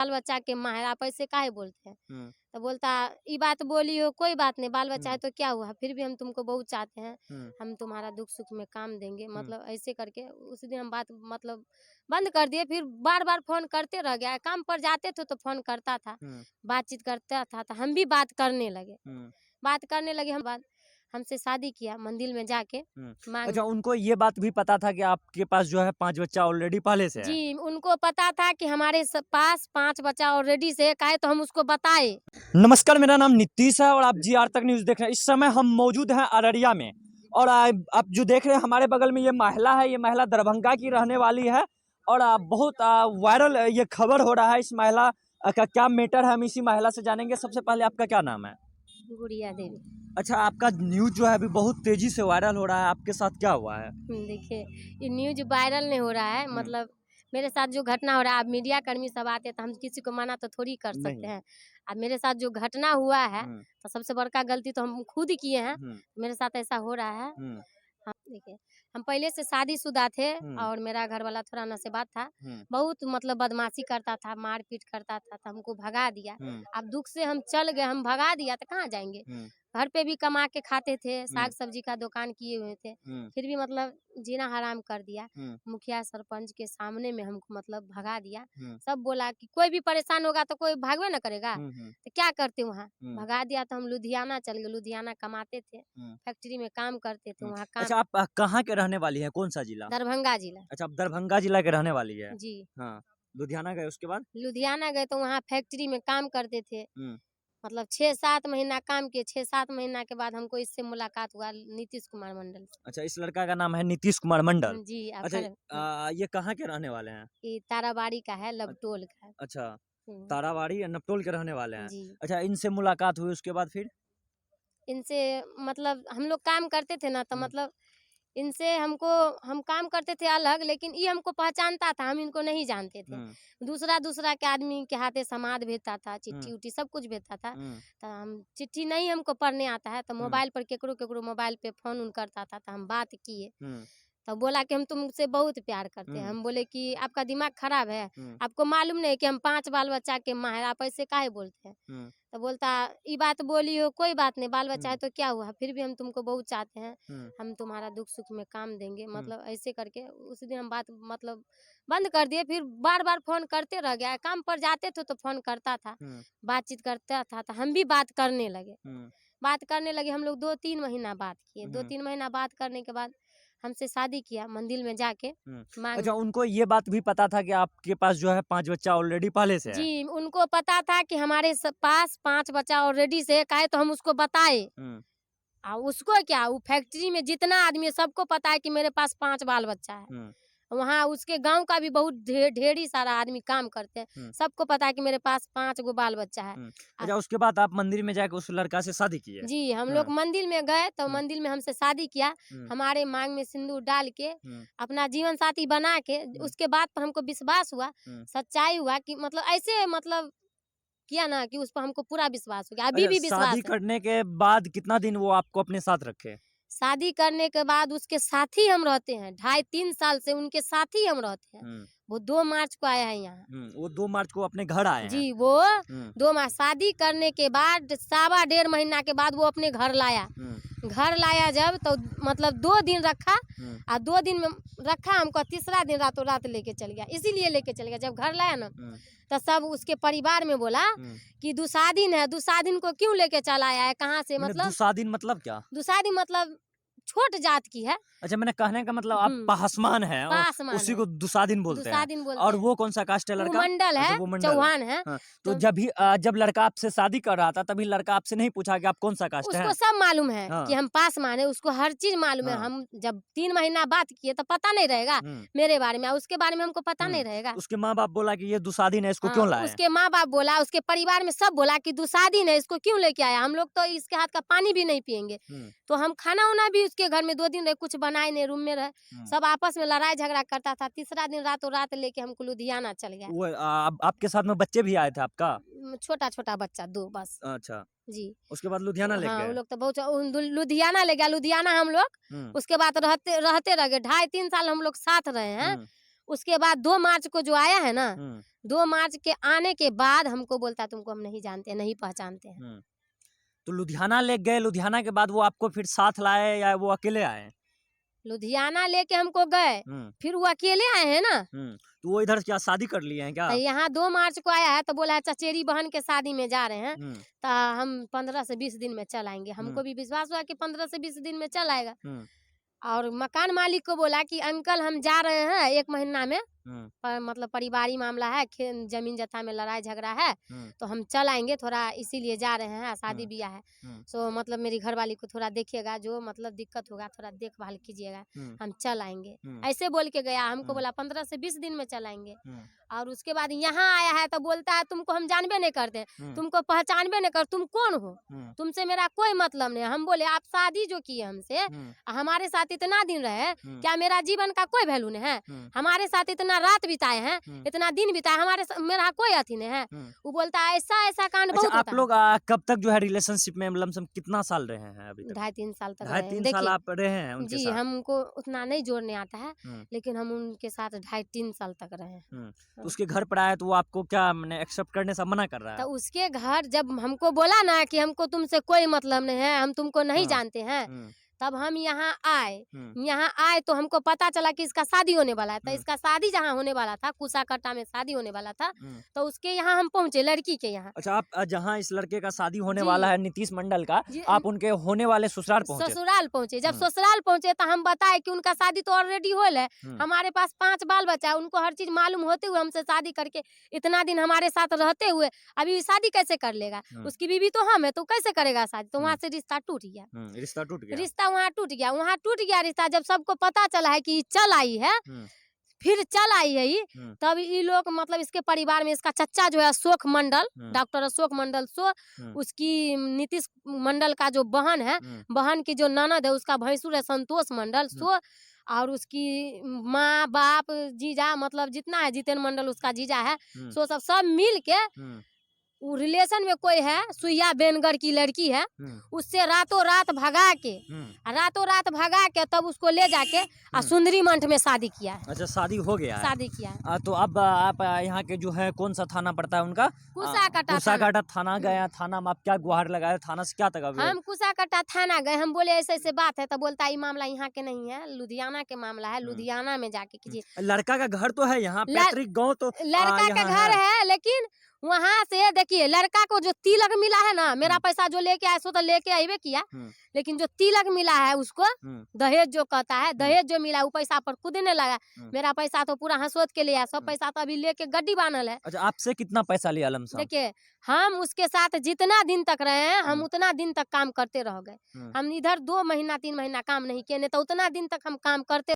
बाल बच्चा के माँ है, आप ऐसे काहे बोलते हैं? तो बोलता ये बात बोली हो, कोई बात नहीं, बाल बच्चा है तो क्या हुआ, फिर भी हम तुमको बहुत चाहते हैं, हम तुम्हारा दुख सुख में काम देंगे, मतलब ऐसे करके उस दिन हम बात मतलब बंद कर दिए। फिर बार बार फोन करते रह गया, काम पर जाते थे तो फोन करता था, बातचीत करता था, तो हम भी बात करने लगे। हम बात हमसे शादी किया मंदिर में जाके अच्छा, उनको ये बात भी पता था कि आपके पास जो है 5 बच्चा ऑलरेडी पहले से है? जी, उनको पता था कि हमारे पास 5 बच्चा ऑलरेडी से काहे तो हम उसको बताए। नमस्कार, मेरा नाम नीतीश है और आप जी आर तक न्यूज देख रहे हैं। इस समय हम मौजूद हैं अररिया में और आप जो देख रहे हैं हमारे बगल में ये महिला है, ये महिला दरभंगा की रहने वाली है और बहुत वायरल ये खबर हो रहा है। इस महिला का क्या मैटर है, हम इसी महिला से जानेंगे। सबसे पहले आपका क्या नाम है? गुड़िया देवी। अच्छा, आपका न्यूज जो है अभी बहुत तेजी से वायरल हो रहा है, आपके साथ क्या हुआ है? देखिए, ये न्यूज वायरल नहीं हो रहा है, मतलब मेरे साथ जो घटना हो रहा है, अब मीडिया कर्मी सब आते हैं तो हम किसी को मना तो थोड़ी कर सकते हैं। अब मेरे साथ जो घटना हुआ है तो सबसे बड़का गलती तो हम खुद किए हैं, मेरे साथ ऐसा हो रहा है। हाँ, देखिए, हम पहले से शादीशुदा थे और मेरा घर वाला थोड़ा नशेबाज था, बहुत मतलब बदमाशी करता था, मारपीट करता था, तो हमको भगा दिया। अब दुख से हम चल गए, हम भगा दिया तो कहाँ जाएंगे? घर पे भी कमा के खाते थे, साग सब्जी का दुकान किए हुए थे, फिर भी मतलब जीना हराम कर दिया। मुखिया सरपंच के सामने में हमको मतलब भगा दिया। सब बोला कि कोई भी परेशान होगा तो कोई भागवे न करेगा, तो क्या करते वहाँ? भगा दिया तो हम लुधियाना चल गए। लुधियाना कमाते थे, फैक्ट्री में काम करते थे, वहाँ काम। अच्छा, आप कहाँ के रहने वाली है, कौन सा जिला? दरभंगा जिला। अच्छा, आप दरभंगा जिला के रहने वाली है। जी। हाँ, लुधियाना गए उसके बाद? लुधियाना गए तो वहाँ फैक्ट्री में काम करते थे, मतलब 6-7 महीना काम किए। 6-7 महीना के बाद हमको इससे मुलाकात हुआ नीतीश कुमार मंडल से। अच्छा, इस लड़का का नाम है नीतीश कुमार मंडल। जी। अच्छा, ये कहाँ के रहने वाले हैं? ये ताराबाड़ी का है, लबटोल का है। अच्छा, ताराबाड़ी या नपतोल के रहने वाले हैं। जी। अच्छा, इनसे मुलाकात हुई उसके बाद फिर? इनसे मतलब हम लोग काम करते थे ना, तो मतलब इनसे हमको हम काम करते थे अलग, लेकिन ये हमको पहचानता था, हम इनको नहीं जानते थे। दूसरा के आदमी के हाथे समाद भेजता था, चिट्ठी उट्ठी सब कुछ भेजता था। तो हम चिट्ठी नहीं हमको पढ़ने आता है, तो मोबाइल पर केकरो मोबाइल पे फोन उन करता था, तो हम बात किए। तो बोला कि हम तुमसे बहुत प्यार करते हैं। हम बोले कि आपका दिमाग खराब है, आपको मालूम नहीं कि हम 5 बाल बच्चा के माँ है, आप ऐसे काहे बोलते हैं? तो बोलता ये बात बोली हो, कोई बात नहीं, बाल बच्चा है तो क्या हुआ, फिर भी हम तुमको बहुत चाहते हैं, हम तुम्हारा दुख सुख में काम देंगे, मतलब ऐसे करके उस दिन हम बात मतलब बंद कर दिए। फिर बार बार फोन करते रह गया, काम पर जाते थे तो फोन करता था, बातचीत करता था, तो हम भी बात करने लगे। हम लोग 2-3 महीना बात किए। 2-3 महीना बात करने के बाद हमसे शादी किया मंदिर में जाके। अच्छा, उनको ये बात भी पता था कि आपके पास जो है 5 बच्चा ऑलरेडी पहले से है? जी, उनको पता था कि हमारे पास 5 बच्चा ऑलरेडी से काहे तो हम उसको बताए। उसको क्या, वो फैक्ट्री में जितना आदमी है सबको पता है कि मेरे पास 5 बाल बच्चा है। वहाँ उसके गांव का भी बहुत ढेरी सारा आदमी काम करते हैं, सबको पता है कि मेरे पास 5 गो बाल बच्चा है। अच्छा, उसके बाद आप मंदिर में जाकर उस लड़का से शादी किए? जी, हम लोग मंदिर में गए तो मंदिर में हमसे शादी किया। हमारे मांग में सिंदूर डाल के अपना जीवन साथी बना के, उसके बाद पर हमको विश्वास हुआ, सच्चाई हुआ कि मतलब ऐसे मतलब किया ना कि उस पर हमको पूरा विश्वास हो गया, अभी भी विश्वास शादी है। करने के बाद कितना दिन वो आपको अपने साथ रखे? शादी करने के बाद उसके साथ ही हम रहते हैं, 2.5-3 साल से उनके साथ ही हम रहते हैं। वो 2 मार्च को आया है यहाँ। वो 2 मार्च को अपने घर आए हैं? जी, वो 2 माह शादी करने के बाद 1.25 महीना के बाद वो अपने घर लाया। घर लाया जब तो मतलब 2 दिन रखा, और 2 दिन में रखा हमको, तीसरा दिन रातों रात लेके चल गया। इसीलिए लेके चल गया, जब घर लाया ना तो सब उसके परिवार में बोला कि दुसादिन है, दुसादिन को क्यों लेके चला आया है, कहाँ से, मतलब दुसादिन मतलब क्या? दुसादिन मतलब छोट जात की है। अच्छा, मैंने कहने का मतलब आप पासमान है और पासमान उसी है, को दुसादिन बोलते हैं। दुसादिन बोलते और हैं। वो कौन सा कास्ट है वो लड़का? मंडल अच्छा, है, वो मंडल चौहान है। हाँ, तो जब लड़का आपसे शादी कर रहा था तभी लड़का आपसे नहीं पूछा कि आप कौन सा कास्ट है? उसको सब मालूम है हाँ। कि हम पासमान है, उसको हर चीज मालूम है। हम जब 3 महीना बात किए तो पता नहीं रहेगा मेरे बारे में, उसके बारे में हमको पता नहीं रहेगा। उसके माँ बाप बोला कि ये दुसादिन है, इसको क्यों लाए? उसके माँ बाप बोला, उसके परिवार में सब बोला कि दुसादिन है, इसको क्यों लेके आया, हम लोग तो इसके हाथ का पानी भी नहीं पियेंगे। तो हम खाना वाना भी उसके घर में 2 दिन रहे, कुछ बनाए नहीं, रूम में रहे, सब आपस में लड़ाई झगड़ा करता था। तीसरा दिन रातों रात लेके हमको लुधियाना चल गया। वो आपके साथ में बच्चे भी आए थे आपका? छोटा बच्चा 2 बस। अच्छा, जी। उसके बाद लुधियाना ले हाँ, गए? वो लोग तो बहुत लुधियाना ले गया। लुधियाना हम लोग उसके बाद रहते रह गए, 2.5-3 साल हम लोग साथ रहे हैं। उसके बाद 2 मार्च को जो आया है ना, 2 मार्च के आने के बाद हमको बोलता तुमको हम नहीं जानते, नहीं पहचानते हैं। तो लुधियाना ले गए, लुधियाना के बाद वो आपको फिर साथ लाए या वो अकेले आए? लुधियाना लेके हमको गए, फिर वो अकेले आए हैं ना। तो वो इधर क्या शादी कर लिए हैं क्या? तो यहाँ 2 मार्च को आया है तो बोला है चचेरी बहन के शादी में जा रहे हैं, तो हम 15 से 20 दिन में चल आएंगे। हमको भी विश्वास हुआ कि 15 से 20 दिन में चल आएगा। और मकान मालिक को बोला कि अंकल हम जा रहे हैं 1 महीना में, मतलब पारिवारिक मामला है, जमीन जत्था में लड़ाई झगड़ा है, तो हम चल आएंगे, थोड़ा इसीलिए जा रहे हैं, शादी ब्याह है। सो मतलब मेरी घरवाली को थोड़ा देखिएगा, जो मतलब दिक्कत होगा थोड़ा देखभाल कीजिएगा, हम चल आएंगे, ऐसे बोल के गया। हमको बोला 15 से 20 दिन में चल आएंगे। और उसके बाद यहाँ आया है तो बोलता है तुमको हम जानबे नहीं करते, तुमको पहचानबे नहीं कर, तुम कौन हो, तुमसे मेरा कोई मतलब नहीं। हम बोले आप शादी जो किए हमसे, हमारे साथ इतना दिन रहे, क्या मेरा जीवन का कोई वैल्यू नहीं है? हमारे साथ इतना रात बिताए हैं, इतना दिन बिताए, मेरा कोई अथी नहीं है। वो बोलता है ऐसा ऐसा कांड बहुत आप लोग कब तक जो है रिलेशनशिप में लमसम कितना साल रहे हैं अभी तक? 2.5-3 साल तक 2.5-3 साल आप रहे हैं उनके जी साथ? हमको उतना नहीं जोड़ने आता है, लेकिन हम उनके साथ 2.5-3 साल तक रहे हैं। तो उसके घर पर आया तो वो आपको क्या मैंने एक्सेप्ट करने से मना कर रहा है? तो उसके घर जब हमको बोला ना कि हमको तुमसे कोई मतलब नहीं है, हम तुमको नहीं जानते हैं, तब हम यहाँ आए तो हमको पता चला कि इसका शादी होने वाला है। तो इसका शादी जहाँ होने वाला था, कुसाकट्टा में शादी होने वाला था, तो उसके यहाँ हम पहुँचे, लड़की के यहाँ। अच्छा, आप जहाँ इस लड़के का शादी होने वाला है नीतीश मंडल का, आप उनके होने वाले ससुराल पहुँचे? ससुराल पहुँचे। जब ससुराल पहुँचे तो हम बताए कि उनका शादी तो ऑलरेडी हो है, हमारे पास 5 बाल बच्चा, उनको हर चीज मालूम होते हुए हमसे शादी करके इतना दिन हमारे साथ रहते हुए अभी शादी कैसे कर लेगा? उसकी बीवी तो हम है, तो कैसे करेगा शादी? तो वहाँ से रिश्ता टूट गया। रिश्ता टूट गया? रिश्ता वहाँ टूट गया रिश्ता। जब सबको पता चला है कि चल आई है, फिर चल आई है ये, तब ये लोग मतलब इसके परिवार में इसका चच्चा जो है अशोक मंडल, डॉक्टर अशोक मंडल, उसकी नीतीश मंडल का जो बहन है, बहन की जो ननद है उसका भैंसुर है संतोष मंडल, और उसकी माँ बाप जीजा मतलब जितना है जितेंद्र मंडल उसका जीजा है, सब मिल के वो रिलेशन में कोई है, सुइया बेनगर की लड़की है, उससे रातों रात भगा के तब उसको ले जाके सुंदरी मंठ में शादी किया है। अच्छा, शादी हो गया है? शादी किया है। तो अब आप यहाँ के जो है कौन सा थाना पड़ता है उनका? कुसाकट्टा थाना गया। थाना में आप क्या गुहार लगाए? थाना से क्या तक? हम कुसाकट्टा थाना गए, हम बोले ऐसे ऐसे बात है, तो बोलता है ये मामला यहाँ के नहीं है, लुधियाना के मामला है, लुधियाना में जाके कीजिए। लड़का का घर तो है यहाँ, पैतृक गाँव तो लड़का का घर है, लेकिन वहाँ से देखिए लड़का को जो तिलक मिला है ना, मेरा पैसा जो लेके आया सो तो लेके आइबे किया, लेकिन जो तिलक मिला है उसको दहेज जो कहता है, दहेज जो मिला वो पैसा पर खुद ने लगा। मेरा पैसा तो पूरा हंसोत के लिया, सब पैसा तो अभी लेके गड्डी बानल है। अच्छा, आपसे कितना पैसा लिया लमसम? देखिए हम उसके साथ जितना दिन तक रहे हैं, हम उतना दिन तक काम करते रह गए। हम इधर 2 महीना 3 महीना काम नहीं किए, नहीं तो उतना दिन तक हम काम करते